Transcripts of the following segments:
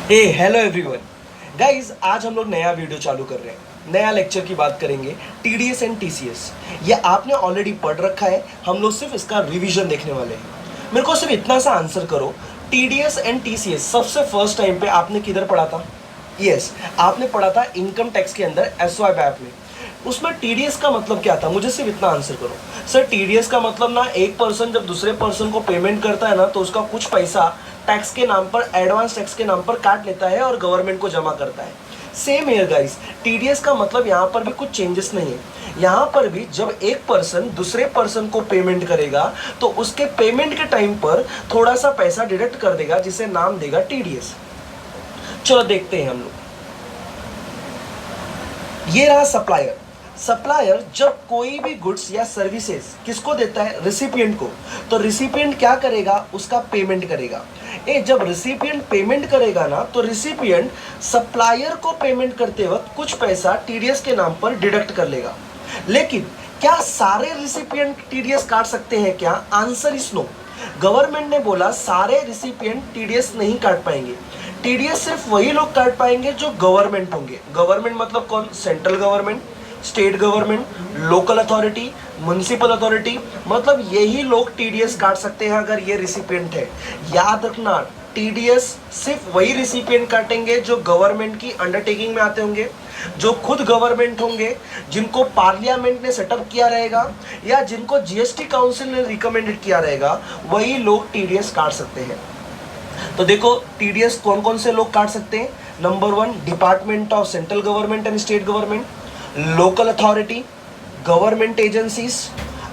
हे hello everyone guys, आज हम लोग नया वीडियो चालू कर रहे हैं। नया लेक्चर की बात करेंगे टीडीएस एंड टीसीएस। ये आपने ऑलरेडी पढ़ रखा है, हम लोग सिर्फ इसका रिवीजन देखने वाले हैं। मेरे को सिर्फ इतना सा आंसर करो, टीडीएस एंड टीसीएस सबसे फर्स्ट टाइम पे आपने किधर पढ़ा था? यस, आपने पढ़ा था इनकम टैक्स के अंदर एसवाई बैप में। उसमें टीडीएस का मतलब क्या था? मुझे सिर्फ इतना आंसर करो। सर, टीडीएस का मतलब ना, एक पर्सन जब दूसरे पर्सन को पेमेंट करता है ना, तो उसका कुछ पैसा टैक्स के नाम पर, एडवांस टैक्स के नाम पर काट लेता है और गवर्नमेंट को जमा करता है। सेम हियर गाइस, टीडीएस का मतलब यहाँ पर भी कुछ चेंजेस नहीं है। यहाँ पर भी जब एक पर्सन दूसरे पर्सन को पेमेंट करेगा तो उसके पेमेंट के टाइम पर थोड़ा सा पैसा डिडक्ट कर देगा, जिसे नाम देगा टीडीएस। चलो देखते हैं हम लोग। ये रहा सप्लायर। सप्लायर जब कोई भी गुड्स या सर्विसेज किसको देता है? रिसिपिएंट को। तो रिसिपिएंट क्या करेगा? उसका पेमेंट करेगा। जब रिसिपिएंट पेमेंट करेगा ना, तो रिसिपिएंट सप्लायर को पेमेंट करते वक्त कुछ पैसा टीडीएस के नाम पर डिडक्ट कर लेगा। लेकिन क्या सारे रिसिपिएंट टीडीएस काट सकते हैं क्या? Answer is no. गवर्नमेंट ने बोला सारे रिसिपिएंट टीडीएस नहीं काट पाएंगे। टीडीएस सिर्फ वही लोग काट पाएंगे जो गवर्नमेंट होंगे। गवर्नमेंट मतलब कौन? Central government, state government, local authority, municipal authority, मतलब यही लोग टीडीएस काट सकते हैं अगर ये रिसिपिएंट है। याद रखना, टीडीएस सिर्फ वही रिसिपिएंट काटेंगे जो गवर्नमेंट की अंडरटेकिंग में आते होंगे, जो खुद गवर्नमेंट होंगे, जिनको पार्लियामेंट ने सेटअप किया रहेगा या जिनको जीएसटी काउंसिल ने रिकमेंडेड किया रहेगा, वही लोग टीडीएस काट सकते हैं। तो देखो, टीडीएस कौन कौन से लोग काट सकते हैं? Number 1, department of central government and state government, local authority, government agencies,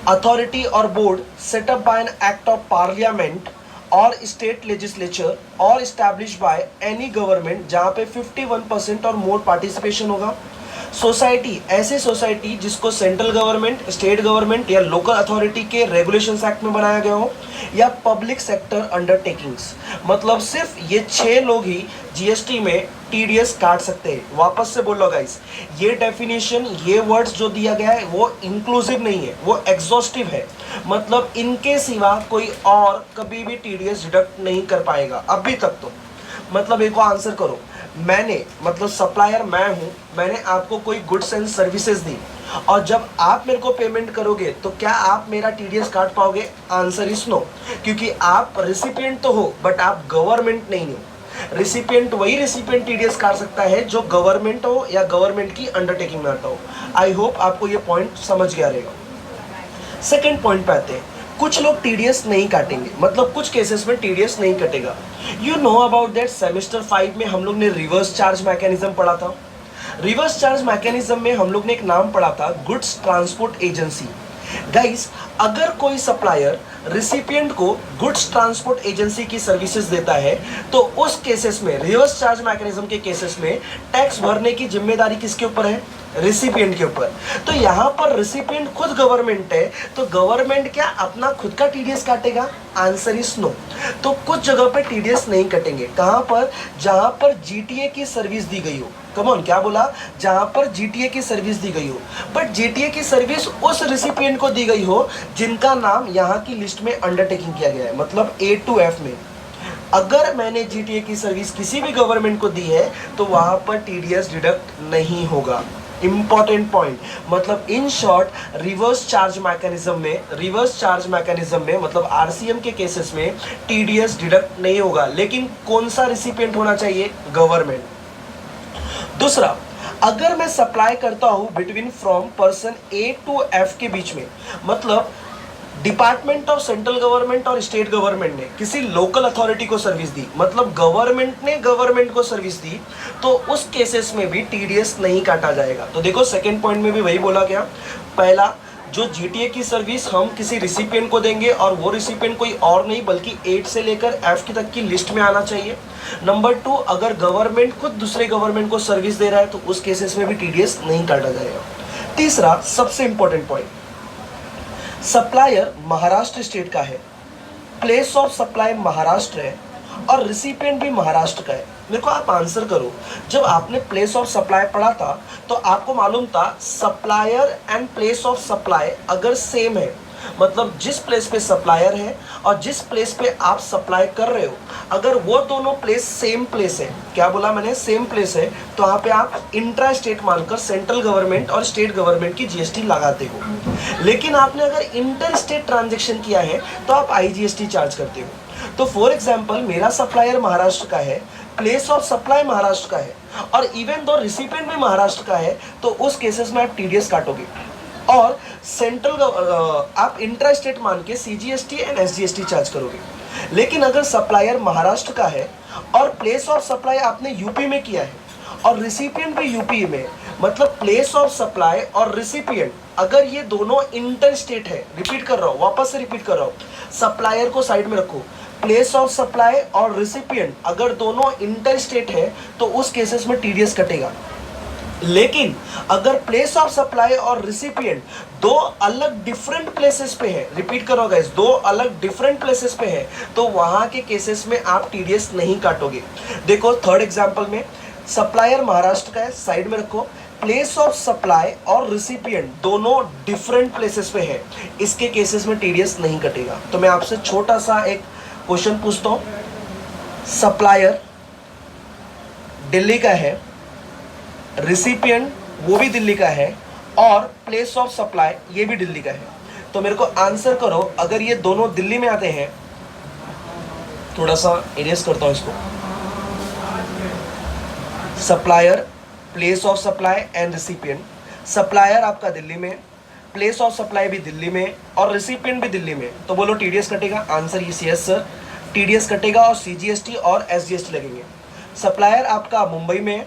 authority और board setup by an act of parliament और स्टेट लेजिस्लेचर और एस्टैब्लिश बाय एनी गवर्नमेंट जहां पे 51% और मोर पार्टिसिपेशन होगा। सोसाइटी, ऐसे सोसाइटी जिसको सेंट्रल गवर्नमेंट, स्टेट गवर्नमेंट या लोकल अथॉरिटी के रेगुलेशंस एक्ट में बनाया गया हो, या पब्लिक सेक्टर अंडरटेकिंग्स। मतलब सिर्फ ये 6 लोग ही जीएसटी में टीडीएस काट सकते हैं। वापस से बोलो गाइस, ये डेफिनेशन, ये वर्ड्स जो दिया गया है वो इंक्लूसिव नहीं है, वो एग्जॉस्टिव है। मतलब इनके सिवा कोई और कभी भी टीडीएस डिडक्ट नहीं कर पाएगा अभी तक। तो मतलब एक को आंसर करो। मैंने, मतलब सप्लायर मैं हूं, मैंने आपको कोई गुड्स एंड सर्विसेज दी और जब आप मेरे को पेमेंट करोगे तो क्या आप मेरा टीडीएस काट पाओगे? आंसर इज नो, क्योंकि आप रिसिपिएंट तो हो बट आप गवर्नमेंट नहीं हो। रिसिपिएंट वही रिसिपिएंट टीडीएस काट सकता है जो गवर्नमेंट हो या गवर्नमेंट की अंडरटेकिंग में आता हो। आई होप आपको ये पॉइंट समझ गया रहेगा। सेकेंड पॉइंट पे आते हैं। कुछ लोग टीडीएस नहीं काटेंगे, मतलब कुछ केसेस में टीडीएस नहीं कटेगा। You know about that, semester 5 में हम लोग ने रिवर्स चार्ज मैकेनिज्म पढ़ा था। रिवर्स चार्ज मैकेनिज्म में हम लोग ने एक नाम पढ़ा था, गुड्स ट्रांसपोर्ट एजेंसी। गाइस, अगर कोई सप्लायर रिसिपिएंट को गुड्स ट्रांसपोर्ट एजेंसी की सर्विसेज देता है तो उस केसेस में, रिवर्स चार्ज मैकेनिज्म के केसेस में, टैक्स भरने की जिम्मेदारी किसके ऊपर है? रिसिपिएंट के ऊपर। तो यहाँ पर रिसिपिएंट खुद गवर्नमेंट है, तो गवर्नमेंट क्या अपना खुद का टीडीएस काटेगा? Answer is no. तो कुछ जगह पर टीडीएस नहीं कटेंगे। कहाँ पर? जहाँ पर जीटीए की सर्विस दी गई हो। कम ऑन, क्या बोला? जहाँ पर जीटीए की सर्विस दी गई हो, बट जीटीए की सर्विस उस रिसिपिएंट को दी गई हो जिनका नाम यहाँ की लिस्ट में अंडरटेकिंग किया गया है, मतलब A to F में। अगर मैंने जीटीए की सर्विस किसी भी गवर्नमेंट को दी है तो वहां पर टीडीएस डिडक्ट नहीं होगा। इंपॉर्टेंट पॉइंट, मतलब in short, reverse charge mechanism में मतलब आरसीएम के केसेस में टीडीएस डिडक्ट नहीं होगा। लेकिन कौन सा रिसिपिएंट होना चाहिए? गवर्नमेंट। दूसरा, अगर मैं सप्लाई करता हूं between from person A to F के बीच में, मतलब डिपार्टमेंट ऑफ सेंट्रल गवर्नमेंट और स्टेट गवर्नमेंट ने किसी लोकल अथॉरिटी को सर्विस दी, मतलब गवर्नमेंट ने गवर्नमेंट को सर्विस दी, तो उस केसेस में भी टीडीएस नहीं काटा जाएगा। तो देखो, सेकंड पॉइंट में भी वही बोला गया। पहला, जो जीटीए की सर्विस हम किसी रिसिपिएंट को देंगे और वो रिसिपिएंट कोई और नहीं बल्कि 8 से लेकर F की तक की लिस्ट में आना चाहिए। नंबर 2, अगर गवर्नमेंट खुद दूसरे गवर्नमेंट को सर्विस दे रहा है तो उस केसेस में भी टीडीएस नहीं काटा जाएगा। तीसरा, सबसे important point, supplier Maharashtra state का है, प्लेस ऑफ सप्लाई महाराष्ट्र है और रिसिपिएंट भी महाराष्ट्र का है। मेरे को आप आंसर करो, जब आपने प्लेस ऑफ सप्लाई पढ़ा था तो आपको मालूम था supplier and place of supply अगर सेम है मतलब जिस प्लेस पे सप्लायर है और जिस प्लेस पे आप सप्लाई कर रहे हो, अगर वो दोनों प्लेस सेम प्लेस है, क्या बोला मैंने, सेम प्लेस है, तो वहाँ पे आप इंट्रा स्टेट मानकर सेंट्रल गवर्नमेंट और स्टेट गवर्नमेंट की जीएसटी लगाते हो। लेकिन आपने अगर इंटर स्टेट ट्रांजेक्शन किया है तो आप आईजीएसटी चार्ज करते हो। तो फॉर एग्जाम्पल मेरा सप्लायर महाराष्ट्र का है, प्लेस ऑफ सप्लाई महाराष्ट्र का है, और इवन दो रिसिपिएंट भी महाराष्ट्र का है, तो उस केसेस में आप टीडीएस काटोगे। और सेंट्रल आप इंट्रा स्टेट मान के सीजीएसटी एंड एसजीएसटी चार्ज करोगे। लेकिन अगर सप्लायर महाराष्ट्र का है और प्लेस ऑफ सप्लाई आपने यूपी में किया है और रिसिपिएंट भी यूपी में, मतलब प्लेस ऑफ सप्लाई और रिसिपिएंट अगर ये दोनों इंटर स्टेट है, रिपीट कर रहा हूँ, वापस से रिपीट कर रहा हूँ, सप्लायर को साइड में रखो, प्लेस ऑफ सप्लाई और रिसिपिएंट अगर दोनों इंटर स्टेट है तो उस केसेस में टीडीएस कटेगा। लेकिन अगर प्लेस ऑफ सप्लाई और रिसिपिएंट दो अलग डिफरेंट प्लेसेस पे है, रिपीट करो गाइस, दो अलग डिफरेंट प्लेसेस पे है, तो वहां के केसेस में आप टीडीएस नहीं काटोगे। देखो थर्ड एग्जांपल में सप्लायर महाराष्ट्र का है, साइड में रखो, प्लेस ऑफ सप्लाई और रिसिपिएंट दोनों डिफरेंट प्लेसेस पे है, इसके केसेस में टीडीएस नहीं कटेगा। तो मैं आपसे छोटा सा एक क्वेश्चन पूछता हूं, सप्लायर दिल्ली का है, रिसिपिएंट वो भी दिल्ली का है, और प्लेस ऑफ सप्लाई ये भी दिल्ली का है, तो मेरे को आंसर करो, अगर ये दोनों दिल्ली में आते हैं, थोड़ा सा इरेज करता हूं इसको, supplier, place of supply and recipient, supplier आपका दिल्ली में, प्लेस ऑफ सप्लाई भी दिल्ली में और रिसिपिएंट भी दिल्ली में, तो बोलो टीडीएस कटेगा? Answer is yes sir, TDS कटेगा और सीजीएसटी और एसजीएसटी लगेंगे। सप्लायर आपका मुंबई में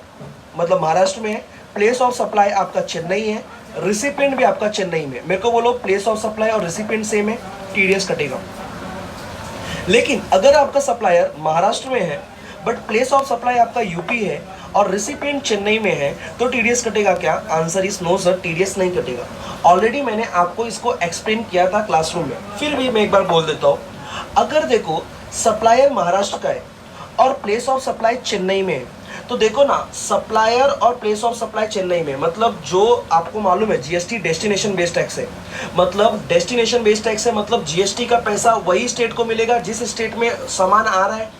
मतलब महाराष्ट्र में है, प्लेस ऑफ सप्लाई आपका चेन्नई है, रिसिपिएंट भी आपका चेन्नई में, मेरे को बोलो प्लेस ऑफ सप्लाई और रिसिपिएंट सेम है, टीडीएस कटेगा। लेकिन अगर आपका सप्लायर महाराष्ट्र में है बट प्लेस ऑफ सप्लाई आपका यूपी है और रिसिपिएंट चेन्नई में है, तो टीडीएस कटेगा क्या? Answer is no sir, TDS नहीं कटेगा। ऑलरेडी मैंने आपको इसको एक्सप्लेन किया था क्लासरूम में, फिर भी मैं एक बार बोल देता हूँ। अगर देखो सप्लायर महाराष्ट्र का है और प्लेस ऑफ सप्लाई चेन्नई में है, तो देखो ना, सप्लायर और प्लेस ऑफ सप्लाई चेन्नई में, मतलब जो आपको मालूम है जीएसटी डेस्टिनेशन बेस्ड टैक्स है, मतलब डेस्टिनेशन बेस्ड टैक्स है, मतलब जीएसटी का पैसा वही स्टेट को मिलेगा जिस स्टेट में सामान आ रहा है।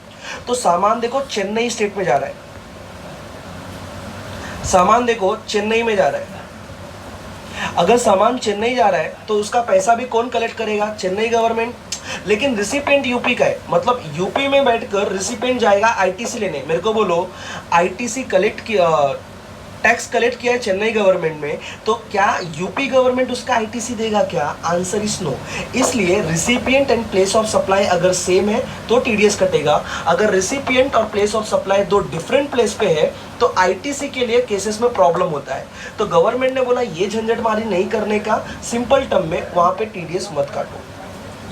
तो सामान देखो चेन्नई स्टेट में जा रहा है, सामान देखो चेन्नई में जा रहा है। अगर सामान चेन्नई जा रहा है तो उसका पैसा भी कौन कलेक्ट करेगा? चेन्नई गवर्नमेंट। लेकिन रिसिपिएंट यूपी का है, मतलब यूपी में बैठकर रिसिपिएंट जाएगा आईटीसी लेने। मेरे को बोलो आईटीसी कलेक्ट किया, टैक्स कलेक्ट किया है चेन्नई गवर्नमेंट में, तो क्या यूपी गवर्नमेंट उसका आईटीसी देगा क्या? Answer is no. इसलिए recipient and place of supply अगर सेम है तो टीडीएस कटेगा। अगर रिसिपिएंट और प्लेस ऑफ सप्लाई दो डिफरेंट प्लेस पे है तो आईटीसी के लिए केसेस में प्रॉब्लम होता है। तो गवर्नमेंट ने बोला ये झंझटमारी नहीं करने का, सिंपल टर्म में वहां पे टीडीएस मत काटो,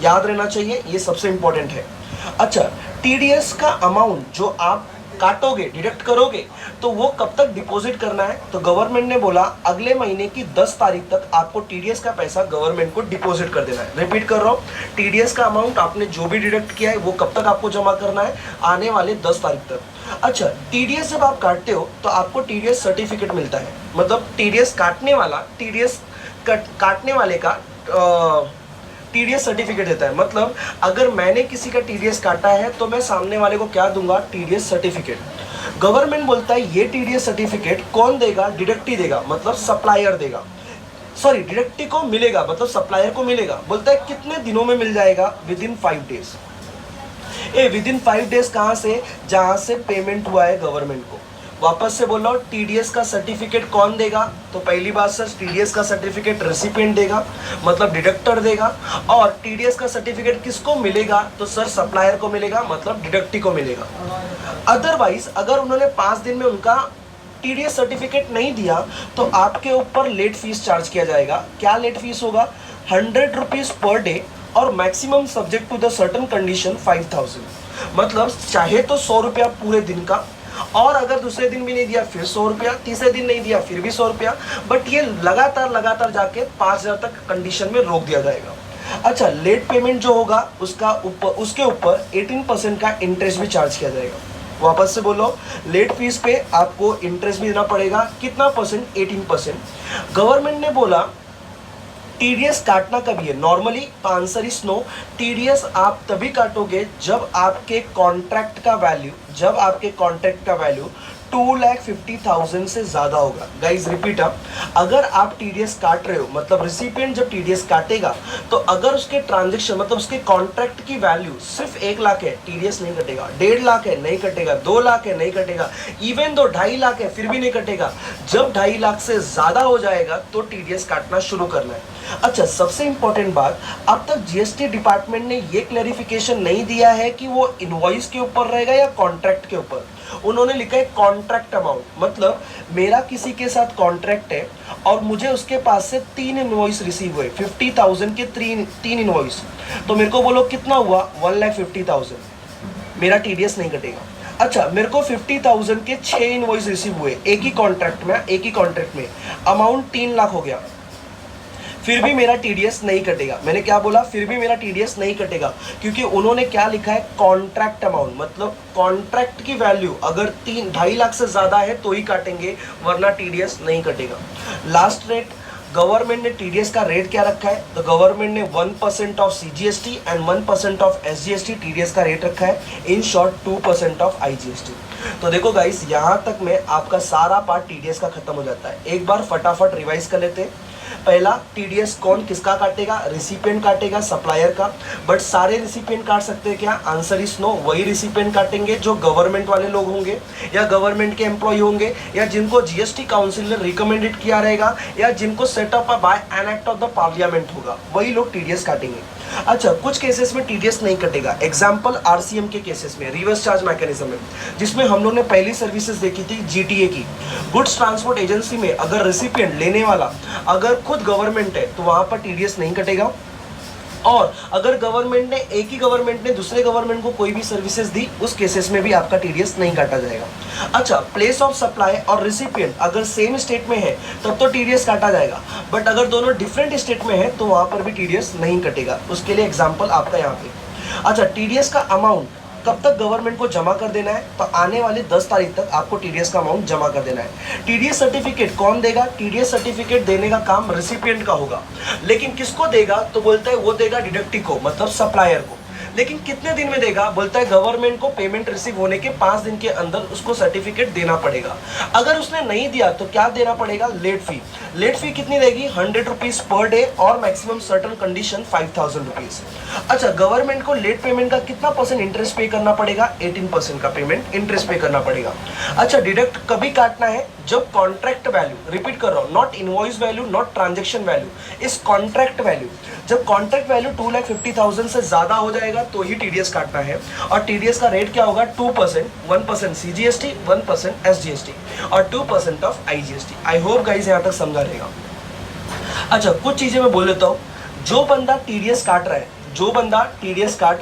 याद रहना चाहिए, ये सबसे इंपॉर्टेंट है। अच्छा, टीडीएस का अमाउंट जो आप काटोगे, डिडक्ट करोगे, तो वो कब तक डिपॉजिट करना है? तो गवर्नमेंट ने बोला अगले महीने की 10 तारीख तक आपको टीडीएस का पैसा गवर्नमेंट को डिपॉजिट कर देना है। रिपीट कर रहा हूँ, टीडीएस का अमाउंट आपने जो भी डिडक्ट किया है वो कब तक आपको जमा करना है? आने वाले 10 तारीख तक। अच्छा, टीडीएस जब आप काटते हो तो आपको टीडीएस सर्टिफिकेट मिलता है, मतलब टीडीएस काटने वाला टीडीएस काटने वाले का टीडीएस सर्टिफिकेट देता है। मतलब अगर मैंने किसी का टीडीएस काटा है तो मैं सामने वाले को क्या दूंगा? TDS certificate. गवर्नमेंट बोलता है ये टीडीएस सर्टिफिकेट कौन देगा? डिडक्टी देगा, मतलब सप्लायर देगा। सॉरी, डिडक्टी को मिलेगा, मतलब सप्लायर को मिलेगा। बोलता है कितने दिनों में मिल जाएगा? With in 5 days. With in 5 days कहाँ से? जहाँ से पेमेंट हुआ है गवर्नमेंट को। वापस से बोल रहा हूँ, टीडीएस का सर्टिफिकेट कौन देगा? तो पहली बात सर, टीडीएस का सर्टिफिकेट रेसिपिएंट देगा, मतलब डिडक्टर देगा। और टीडीएस का सर्टिफिकेट किसको मिलेगा? तो सर सप्लायर को मिलेगा, मतलब डिडक्टी को मिलेगा। अदरवाइज अगर उन्होंने 5 दिन में उनका टीडीएस सर्टिफिकेट नहीं दिया तो आपके ऊपर लेट फीस चार्ज किया जाएगा। क्या लेट फीस होगा? 100 रुपीज पर डे और maximum subject to the certain condition 5000। मतलब चाहे तो 100 रुपया पूरे दिन का, और अगर दूसरे दिन भी नहीं दिया फिर 100 रुपया, तीसरे दिन नहीं दिया फिर भी 100 रुपया, बट ये लगातार जाके 5000 तक कंडीशन में रोक दिया जाएगा। अच्छा, लेट पेमेंट जो होगा उसके ऊपर 18% का इंटरेस्ट भी चार्ज किया जाएगा। वापस से बोलो, लेट फीस पे आपको इंटरेस्ट भी देना पड़ेगा। कितना परसेंट? 18%। गवर्नमेंट ने बोला टीडीएस काटना कभी है नॉर्मली, तो आंसर इज नो। टीडीएस आप तभी काटोगे जब आपके कॉन्ट्रैक्ट का वैल्यू 2,50,000 से ज्यादा होगा। गाइज रिपीट अप, अगर आप टीडीएस काट रहे हो, मतलब रिसिपिएंट जब टीडीएस काटेगा, तो अगर उसके ट्रांजेक्शन मतलब उसके कॉन्ट्रैक्ट की वैल्यू सिर्फ 1 लाख है, टीडीएस नहीं कटेगा। 1.5 लाख है, नहीं कटेगा। 2 लाख है, नहीं कटेगा। इवन दो 2.5 लाख है, फिर भी नहीं कटेगा। जब 2.5 लाख से ज्यादा हो जाएगा तो टीडीएस काटना शुरू करना है। अच्छा, सबसे इंपॉर्टेंट बात, अब तक जीएसटी डिपार्टमेंट ने ये क्लैरिफिकेशन नहीं दिया है कि वो इनवॉइस के ऊपर रहेगा या कॉन्ट्रैक्ट के ऊपर। उन्होंने लिखा है कॉन्ट्रैक्ट अमाउंट, मतलब मेरा किसी के साथ कॉन्ट्रैक्ट है और मुझे उसके पास से 3 इनवॉइस रिसीव हुए, 50,000 के 3 इनवॉइस, तो मेरे को बोलो कितना हुआ, 1,50,000, मेरा टीडीएस नहीं कटेगा। अच्छा, मेरे को 50,000 के 6 इनवॉइस रिसीव हुए एक ही कॉन्ट्रैक्ट में, अमाउंट 3 लाख हो गया, फिर भी मेरा टीडीएस नहीं कटेगा। मैंने क्या बोला, फिर भी मेरा टीडीएस नहीं कटेगा, क्योंकि उन्होंने क्या लिखा है, कॉन्ट्रैक्ट अमाउंट, मतलब कॉन्ट्रैक्ट की वैल्यू अगर 2.5 लाख से ज्यादा है तो ही काटेंगे, वरना टीडीएस नहीं कटेगा। लास्ट रेट, गवर्नमेंट ने टीडीएस का रेट क्या रखा है, तो गवर्नमेंट ने 1% of CGST and 1% of SGST TDS का रेट रखा है, इन शॉर्ट 2% ऑफ आईजीएसटी। तो देखो गाइस, यहां तक में आपका सारा पार्ट टीडीएस का खत्म हो जाता है। एक बार फटाफट रिवाइज कर लेते हैं। पहला, टीडीएस कौन किसका काटेगा, रिसिपिएंट काटेगा, सप्लायर का। बट सारे रिसिपिएंट काट सकते हैं क्या, आंसर इज नो। वही रिसिपिएंट काटेंगे जो गवर्नमेंट वाले लोग होंगे या गवर्नमेंट के एम्प्लॉय होंगे या जिनको जीएसटी काउंसिल ने रिकमेंडेड किया रहेगा या जिनको set up by an act of the parliament होगा, वही लोग टीडीएस काटेंगे। अच्छा, कुछ केसेस में टीडीएस नहीं कटेगा। एग्जांपल आरसीएम के केसेस में, रिवर्स चार्ज मैकेनिज्म में, जिसमें हम लोग ने पहली सर्विसेज देखी थी जीटीए की। गुड्स ट्रांसपोर्ट एजेंसी में अगर रेसिपिएंट लेने वाला अगर खुद गवर्नमेंट है तो वहां पर टीडीएस नहीं कटेगा। और अगर गवर्नमेंट ने एक ही गवर्नमेंट ने दूसरे गवर्नमेंट को कोई भी सर्विसेज दी, उस केसेस में भी आपका टीडीएस नहीं काटा जाएगा। अच्छा, प्लेस ऑफ सप्लाई और रिसिपिएंट अगर सेम स्टेट में है तब तो टीडीएस काटा जाएगा, बट अगर दोनों डिफरेंट स्टेट में है तो वहां पर भी टीडीएस नहीं कटेगा। उसके लिए एग्जाम्पल आपका यहाँ पे। अच्छा, टीडीएस का अमाउंट कब तक गवर्नमेंट को जमा कर देना है, तो आने वाले 10 तारीख तक आपको टीडीएस का अमाउंट जमा कर देना है। टीडीएस सर्टिफिकेट कौन देगा, टीडीएस सर्टिफिकेट देने का काम रेसिपिएंट का होगा, लेकिन किसको देगा, तो बोलता है वो देगा डिडक्टी को, मतलब सप्लायर को। लेकिन कितने दिन में देगा, बोलता है गवर्नमेंट को पेमेंट रिसीव होने के 5 दिन के अंदर उसको सर्टिफिकेट देना पड़ेगा। अगर उसने नहीं दिया तो क्या देना पड़ेगा, लेट फी। लेट फी कितनी रहेगी, 100 रुपीज पर डे और मैक्सिमम सर्टन कंडीशन 5,000 रुपीज। अच्छा, गवर्नमेंट को लेट पेमेंट का कितना % इंटरेस्ट पे करना पड़ेगा, 18% का पेमेंट इंटरेस्ट पे करना पड़ेगा। अच्छा, डिडक्ट कभी काटना है, जब कॉन्ट्रैक्ट वैल्यू, रिपीट कर रहा हूं, not invoice value, not transaction value, इस कॉन्ट्रैक्ट वैल्यू, जब कॉन्ट्रैक्ट वैल्यू 2,50,000 से ज्यादा हो जाएगा तो ही टीडीएस काटना है। और टीडीएस का रेट क्या होगा, 2%, 1% सीजीएसटी, 1% एसजीएसटी और 2% of IGST. I hope guys यहां तक समझा रहेगा। अच्छा, कुछ चीजें मैं बोल देता हूं। जो बंदा टीडीएस काट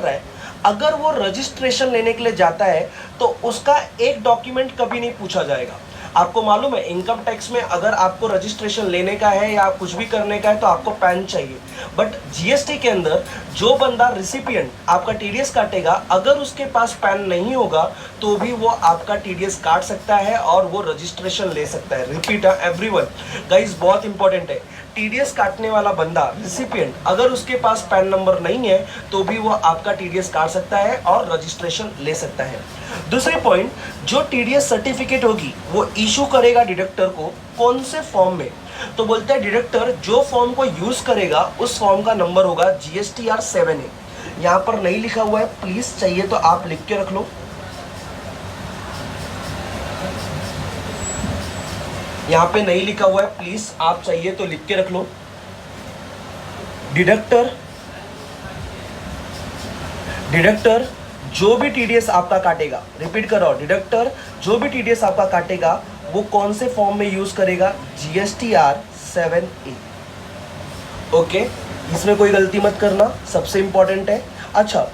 रहा है, अगर वो रजिस्ट्रेशन लेने के लिए जाता है तो उसका एक डॉक्यूमेंट कभी नहीं पूछा जाएगा। आपको मालूम है, इनकम टैक्स में अगर आपको रजिस्ट्रेशन लेने का है या कुछ भी करने का है तो आपको पैन चाहिए। बट जीएसटी के अंदर जो बंदा रिसिपिएंट आपका टीडीएस काटेगा, अगर उसके पास पैन नहीं होगा तो भी वो आपका टीडीएस काट सकता है और वो रजिस्ट्रेशन ले सकता है। रिपीट एवरीवन, गाइस बहुत इंपॉर्टेंट है, टीडीएस काटने वाला बंदा रिसिपिएंट अगर उसके पास पैन नंबर नहीं है तो भी वो आपका टीडीएस काट सकता है और रजिस्ट्रेशन ले सकता है। दूसरे पॉइंट, जो टीडीएस सर्टिफिकेट होगी वो इशू करेगा डिडक्टर को, कौन से फॉर्म में, तो बोलते हैं डिडक्टर जो फॉर्म को यूज करेगा उस फॉर्म का नंबर होगा GSTR 7A। यहां पर नहीं लिखा हुआ है, प्लीज चाहिए तो आप लिख के रख लो। यहां पे नहीं लिखा हुआ है, प्लीज आप चाहिए तो लिख के रख लो। डिडक्टर जो भी टीडीएस आपका काटेगा, रिपीट कर रहा हूं, डिडक्टर जो भी टीडीएस आपका काटेगा वो कौन से फॉर्म में यूज करेगा, GSTR 7A। ओके, इसमें कोई गलती मत करना, सबसे इंपॉर्टेंट है। अच्छा,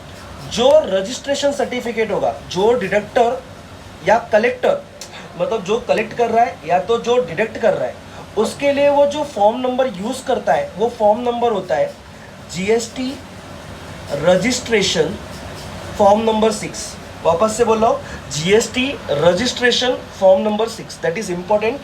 जो रजिस्ट्रेशन सर्टिफिकेट होगा, जो डिडक्टर या कलेक्टर, मतलब जो कलेक्ट कर रहा है या तो जो डिडक्ट कर रहा है, उसके लिए वो जो फॉर्म नंबर यूज करता है वो फॉर्म नंबर होता है GST रजिस्ट्रेशन फॉर्म नंबर 6। वापस से बोल रहा हूँ, GST registration form number 6, that is important.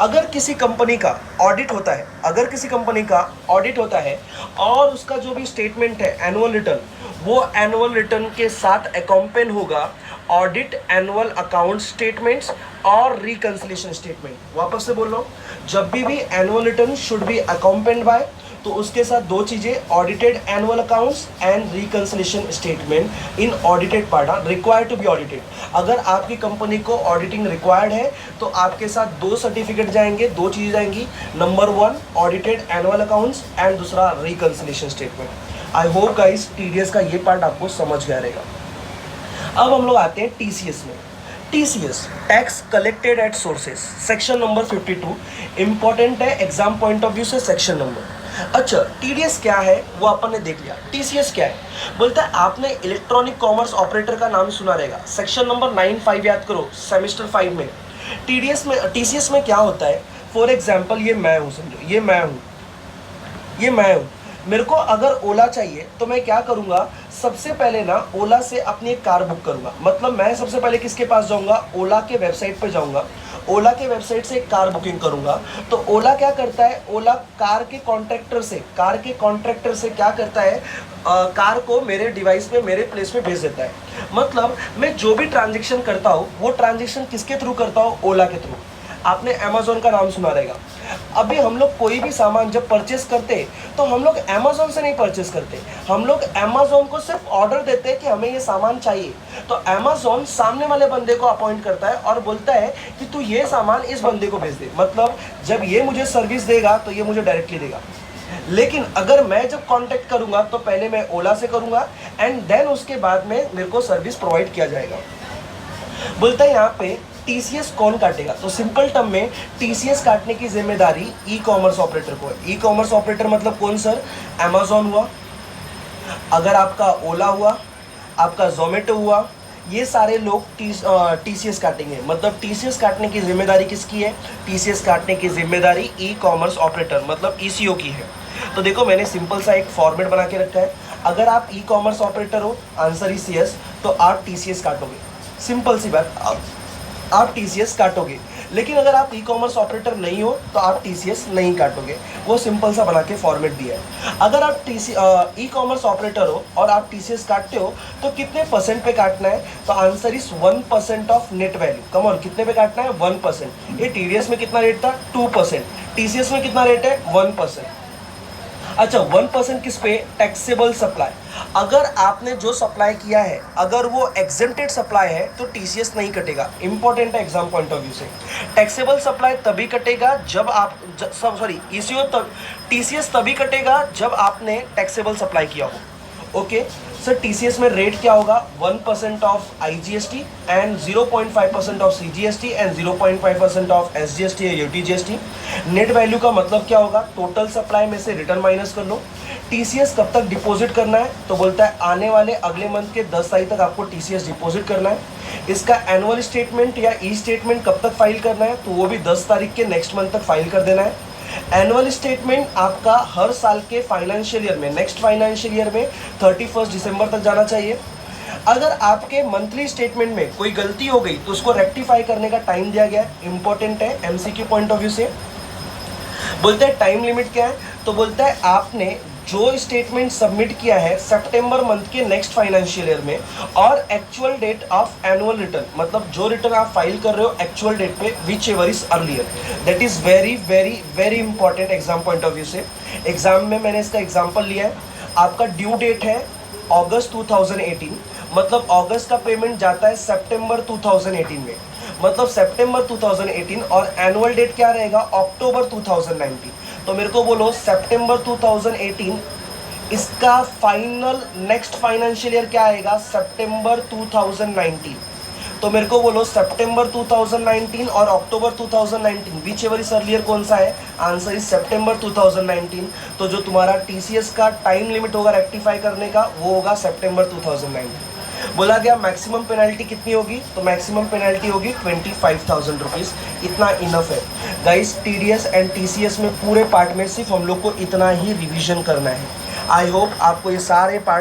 अगर किसी कंपनी का ऑडिट होता है, अगर किसी कंपनी का ऑडिट होता है और उसका जो भी स्टेटमेंट है एनुअल रिटर्न, वो एनुअल रिटर्न के साथ अकम्पेन होगा ऑडिट एनुअल अकाउंट स्टेटमेंट्स और रिकंसिलिएशन स्टेटमेंट। वापस से बोल रहा हूँ, जब भी annual return should be accompanied by, तो उसके साथ दो चीजें, audited annual accounts and reconciliation statement in audited part are required to be audited. अगर आपकी कंपनी को ऑडिटिंग रिक्वायर्ड है तो आपके साथ दो सर्टिफिकेट जाएंगे, दो चीजें जाएंगी, number 1 audited annual accounts and दूसरा reconciliation statement. I hope guys TDS का ये पार्ट आपको समझ गया रहेगा। अब हम लोग आते हैं टीसीएस में। TCS, tax collected at sources, section number 52 important है एग्जाम पॉइंट ऑफ व्यू से सेक्शन नंबर। अच्छा, टीडीएस क्या है वो अपन ने देख लिया। टीसीएस क्या है, बोलता है आपने इलेक्ट्रॉनिक कॉमर्स ऑपरेटर का नाम सुना रहेगा, सेक्शन नंबर 95 याद करो सेमेस्टर 5 में। टीडीएस में, टीसीएस में क्या होता है, फॉर एग्जाम्पल ये मैं हूँ, समझो ये मैं हूँ, मेरे को अगर ओला चाहिए तो मैं क्या करूंगा, सबसे पहले ना ओला से अपनी एक कार बुक करूंगा। मतलब मैं सबसे पहले किसके पास जाऊंगा, ओला के वेबसाइट पे जाऊंगा, ओला के वेबसाइट से एक कार बुकिंग करूंगा। तो ओला क्या करता है, ओला कार के कॉन्ट्रैक्टर से क्या करता है, कार को मेरे डिवाइस पे, मेरे प्लेस पे भेज देता है। मतलब मैं जो भी ट्रांजेक्शन करता हूँ वो ट्रांजेक्शन किसके थ्रू करता हूँ, ओला के थ्रू। आपने अमेजोन का नाम सुना रहेगा। अभी हम लोग कोई भी सामान जब परचेस करते तो हम लोग अमेजोन से नहीं परचेस करते, हम लोग अमेजोन को सिर्फ ऑर्डर देते हैं कि हमें ये सामान चाहिए। तो अमेजोन सामने वाले बंदे को अपॉइंट करता है और बोलता है कि तू ये सामान इस बंदे को भेज दे। मतलब जब ये मुझे सर्विस देगा तो ये मुझे डायरेक्टली देगा। लेकिन अगर मैं जब कांटेक्ट करूंगा तो पहले मैं ओला से करूंगा एंड देन उसके बाद में मेरे को सर्विस प्रोवाइड किया जाएगा। बोलता है यहाँ पे टीसीएस कौन काटेगा, तो सिंपल टर्म में टीसीएस काटने की जिम्मेदारी ई कॉमर्स ऑपरेटर को है। ई कॉमर्स ऑपरेटर मतलब कौन सर, अमेजोन हुआ, अगर आपका ओला हुआ, आपका जोमेटो हुआ, ये सारे लोग टीसीएस काटेंगे। मतलब टीसीएस काटने की जिम्मेदारी किसकी है, टीसीएस काटने की जिम्मेदारी ई कॉमर्स ऑपरेटर मतलब ईसीओ की है। तो देखो मैंने सिंपल सा एक फॉर्मेट बना के रखा है, अगर आप ई कॉमर्स ऑपरेटर हो, आंसर इज यस, तो आप टीसीएस काटोगे। सिंपल सी बात, आप टीसीएस काटोगे। लेकिन अगर आप ई कॉमर्स ऑपरेटर नहीं हो तो आप टीसीएस नहीं काटोगे। वो सिंपल सा बना के फॉर्मेट दिया है। अगर आप ई कॉमर्स ऑपरेटर हो और आप टीसीएस काटते हो तो कितने परसेंट पे काटना है, तो answer is 1% of net value. Come on, कितने पे काटना है, 1%। ये टीडीएस में कितना रेट था, 2%। टीसीएस में कितना रेट है, 1%। अच्छा, 1% किस पे, टैक्सेबल सप्लाई। अगर आपने जो सप्लाई किया है अगर वो एग्जेम्प्टेड सप्लाई है तो टीसीएस नहीं कटेगा। इंपॉर्टेंट है एग्जाम पॉइंट ऑफ व्यू से। टैक्सेबल सप्लाई तभी कटेगा जब आप ईसीओ टीसीएस तभी कटेगा जब आपने टैक्सेबल सप्लाई किया हो। ओके सर, टीसीएस में रेट क्या होगा, 1% of IGST and 0.5% of CGST and 0.5% of SGST या यूटीजीएसटी। नेट वैल्यू का मतलब क्या होगा, टोटल सप्लाई में से रिटर्न माइनस कर लो। टीसीएस कब तक डिपॉजिट करना है, तो बोलता है आने वाले अगले मंथ के 10 तारीख तक आपको टीसीएस डिपॉजिट करना है। इसका एनुअल स्टेटमेंट या ई स्टेटमेंट कब तक फाइल करना है, तो वो भी 10 तारीख के नेक्स्ट मंथ तक फाइल कर देना है। एनुअल स्टेटमेंट आपका हर साल के फाइनेंशियल ईयर में, नेक्स्ट फाइनेंशियल ईयर में 31 दिसंबर तक जाना चाहिए। अगर आपके मंथली स्टेटमेंट में कोई गलती हो गई तो उसको रेक्टिफाई करने का टाइम दिया गया है। इंपॉर्टेंट है एमसीक्यू पॉइंट ऑफ व्यू से। बोलते हैं टाइम लिमिट क्या है, तो बोलता है आपने जो स्टेटमेंट सबमिट किया है सितंबर मंथ के नेक्स्ट फाइनेंशियल ईयर में और actual date of annual return, मतलब जो रिटर्न आप फाइल कर रहे हो एक्चुअल डेट पे, which ever is earlier. That is very very very important exam point of view से। एग्जाम में मैंने इसका एग्जाम्पल लिया है। आपका ड्यू डेट है अगस्त 2018, मतलब अगस्त का पेमेंट जाता है सितंबर 2018 में, मतलब सितंबर 2018 और एनुअल डेट क्या रहेगा, अक्टूबर 2019। तो मेरे को बोलो सितंबर 2018, इसका फाइनल नेक्स्ट फाइनेंशियल ईयर क्या आएगा, सितंबर 2019। तो मेरे को बोलो सितंबर 2019 और अक्टूबर 2019 विच एवर इज अर्लियर कौन सा है, आंसर इज सितंबर 2019। तो जो तुम्हारा टीसीएस का टाइम लिमिट होगा रेक्टिफाई करने का वो होगा सितंबर 2019। बोला गया मैक्सिमम पेनल्टी कितनी होगी, तो मैक्सिमम पेनल्टी होगी 25,000 रुपीज़। इतना इनफ है गाइस। टीडीएस एंड टीसीएस में पूरे पार्ट में सिर्फ हम लोग को इतना ही रिवीजन करना है। आई होप आपको ये सारे पार्ट